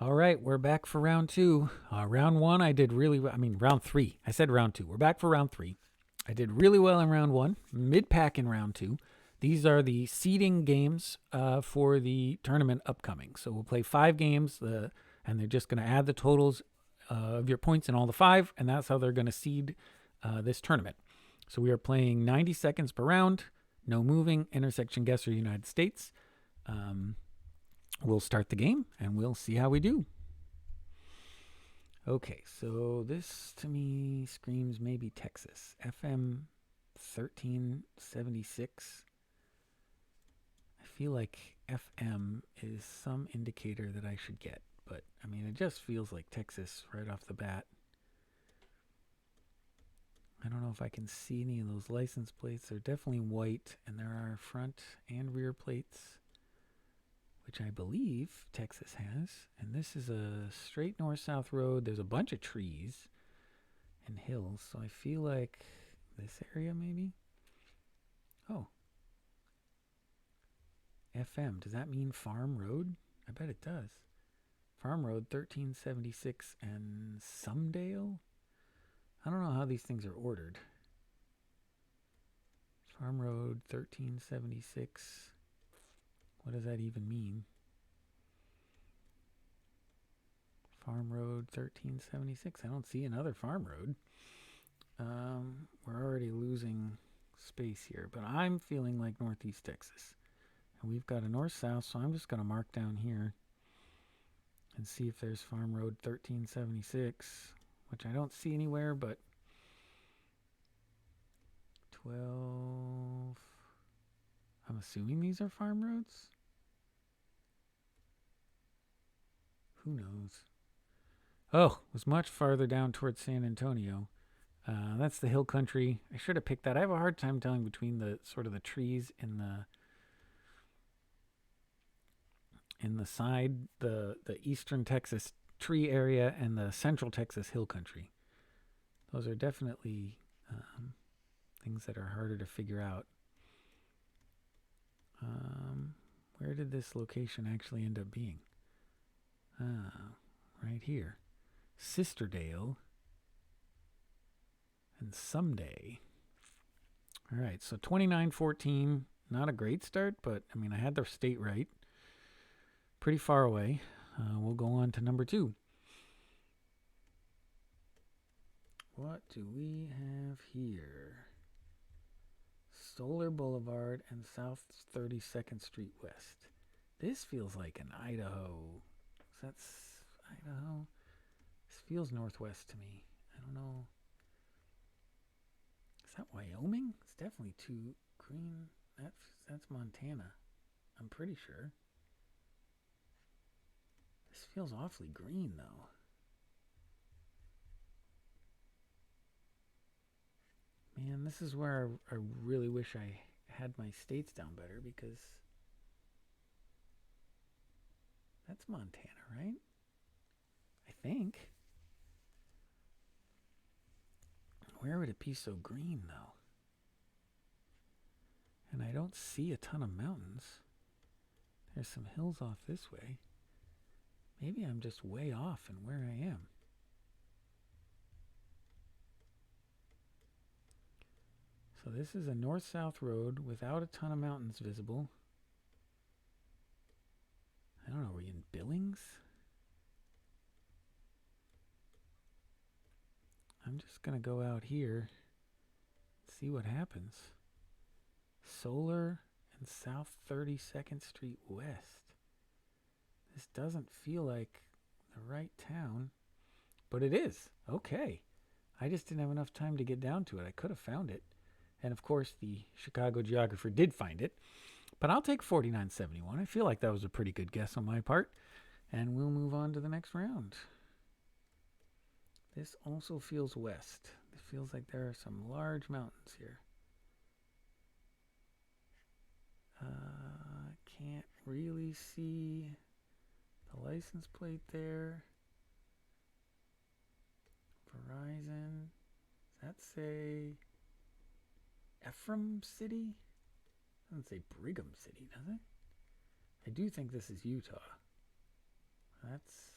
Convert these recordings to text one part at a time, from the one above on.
All right, we're back for round two. Round one, I did really well. I mean, round three. I said round two. We're back for round three. I did really well in round one, mid pack in round two. These are the seeding games for the tournament upcoming. So we'll play 5 games, and they're just going to add the totals of your points in all the 5, and that's how they're going to seed this tournament. So we are playing 90 seconds per round, no moving, intersection guesser United States. We'll start the game and we'll see how we do. Okay, so this to me screams maybe Texas. FM 1376. I feel like FM is some indicator that I should get, but I mean, it just feels like Texas right off the bat. I don't know if I can see any of those license plates. They're definitely white, and there are front and rear plates, which I believe Texas has. And this is a straight north-south road. There's a bunch of trees and hills, so I feel like this area maybe. Oh. FM, does that mean Farm Road? I bet it does. Farm Road 1376 and Sumdale? I don't know how these things are ordered. Farm Road 1376. What does that even mean? Farm Road 1376. I don't see another farm road. We're already losing space here, but I'm feeling like Northeast Texas. And we've got a north-south, so I'm just going to mark down here and see if there's Farm Road 1376, which I don't see anywhere, but 12. I'm assuming these are farm roads. Who knows? Oh, it was much farther down towards San Antonio. That's the hill country. I should have picked that. I have a hard time telling between the sort of the trees in the side, the eastern Texas tree area and the central Texas hill country. Those are definitely things that are harder to figure out. Where did this location actually end up being? Right here. Sisterdale and Someday. All right, so 29-14. Not a great start, but I mean, I had their state right. Pretty far away. We'll go on to number 2. What do we have here? Solar Boulevard and South 32nd Street West. This feels like an Idaho. That's Idaho? This feels northwest to me. I don't know. Is that Wyoming? It's definitely too green. That's Montana. I'm pretty sure. This feels awfully green, though. Man, this is where I really wish I had my states down better, because that's Montana, right? I think. Where would it be so green, though? And I don't see a ton of mountains. There's some hills off this way. Maybe I'm just way off in where I am. So this is a north-south road without a ton of mountains visible. I don't know, are we in Billings? I'm just going to go out here, see what happens. Solar and South 32nd Street West. This doesn't feel like the right town, but it is. Okay. I just didn't have enough time to get down to it. I could have found it. And of course, the Chicago geographer did find it. But I'll take 4971. I feel like that was a pretty good guess on my part. And we'll move on to the next round. This also feels west. It feels like there are some large mountains here. Can't really see the license plate there. Verizon. Does that say Ephraim City? It doesn't say Brigham City, does it? I do think this is Utah. That's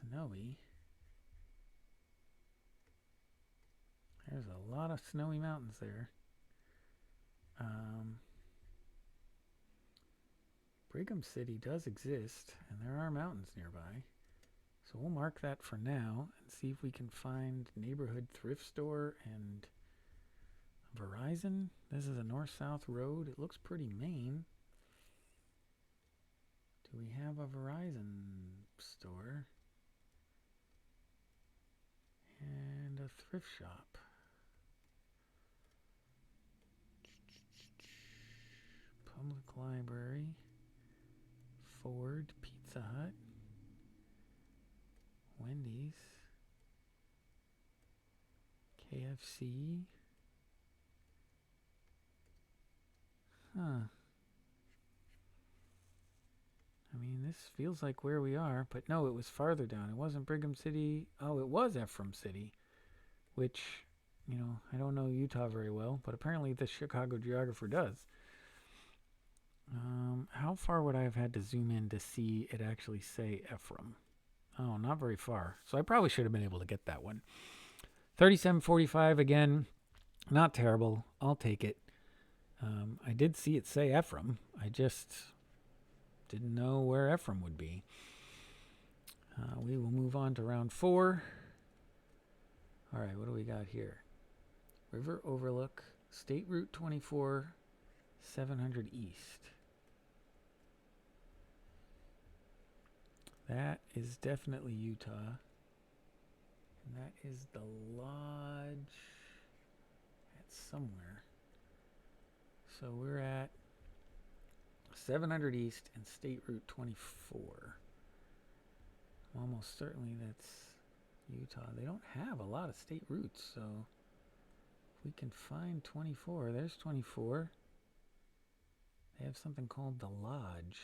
snowy. There's a lot of snowy mountains there. Brigham City does exist, and there are mountains nearby. So we'll mark that for now and see if we can find neighborhood thrift store and Verizon. This is a north-south road. It looks pretty main. Do we have a Verizon store? And a thrift shop. Public library. Ford, Pizza Hut. Wendy's. KFC. Huh. I mean, this feels like where we are, but no, it was farther down. It wasn't Brigham City. Oh, it was Ephraim City, which, you know, I don't know Utah very well, but apparently the Chicago Geographer does. How far would I have had to zoom in to see it actually say Ephraim? Oh, not very far. So I probably should have been able to get that one. 3745 again, not terrible. I'll take it. I did see it say Ephraim. I just didn't know where Ephraim would be. We will move on to round 4. All right, what do we got here? River Overlook, State Route 24, 700 East. That is definitely Utah. And that is the lodge at somewhere. So we're at 700 East and State Route 24. Almost certainly that's Utah. They don't have a lot of state routes, so if we can find 24, there's 24. They have something called the Lodge.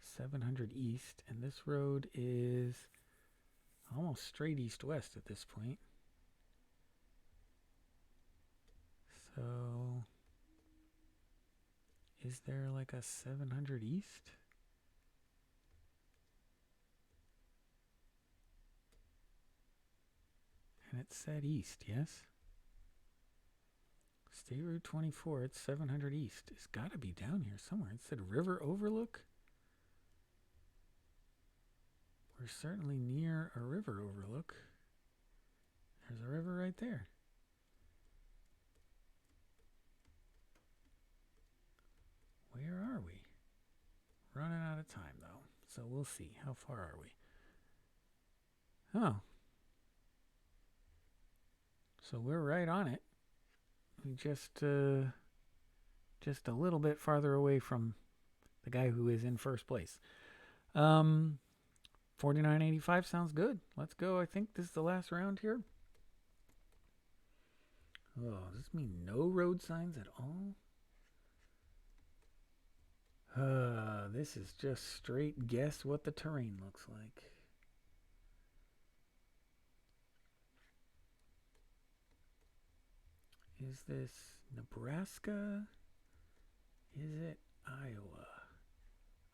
700 East, and this road is almost straight east-west at this point. So, is there like a 700 East? And it said east, yes? State Route 24, it's 700 East. It's got to be down here somewhere. It said River Overlook. We're certainly near a river overlook. There's a river right there. Where are we? Running out of time, though. So we'll see. How far are we? Oh. So we're right on it. We just a little bit farther away from the guy who is in first place. 49.85 sounds good. Let's go. I think this is the last round here. Oh, does this mean no road signs at all? This is just straight guess what the terrain looks like. Is this Nebraska? Is it Iowa?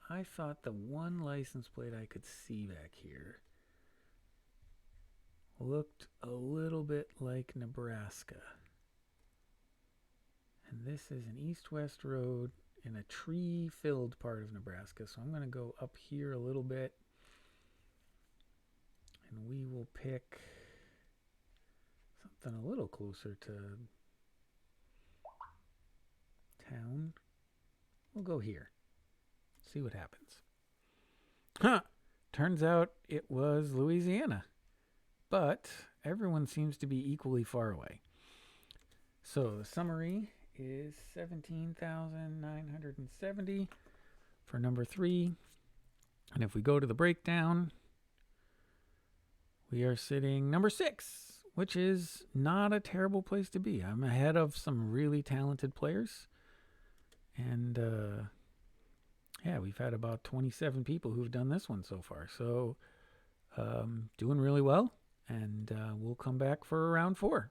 I thought the one license plate I could see back here looked a little bit like Nebraska. And this is an east-west road in a tree-filled part of Nebraska. So I'm going to go up here a little bit. And we will pick something a little closer to town. We'll go here. See what happens. Huh. Turns out it was Louisiana. But everyone seems to be equally far away. So the summary is 17,970 for number 3. And if we go to the breakdown, we are sitting number 6, which is not a terrible place to be. I'm ahead of some really talented players. And yeah, we've had about 27 people who've done this one so far. So doing really well. And we'll come back for round 4.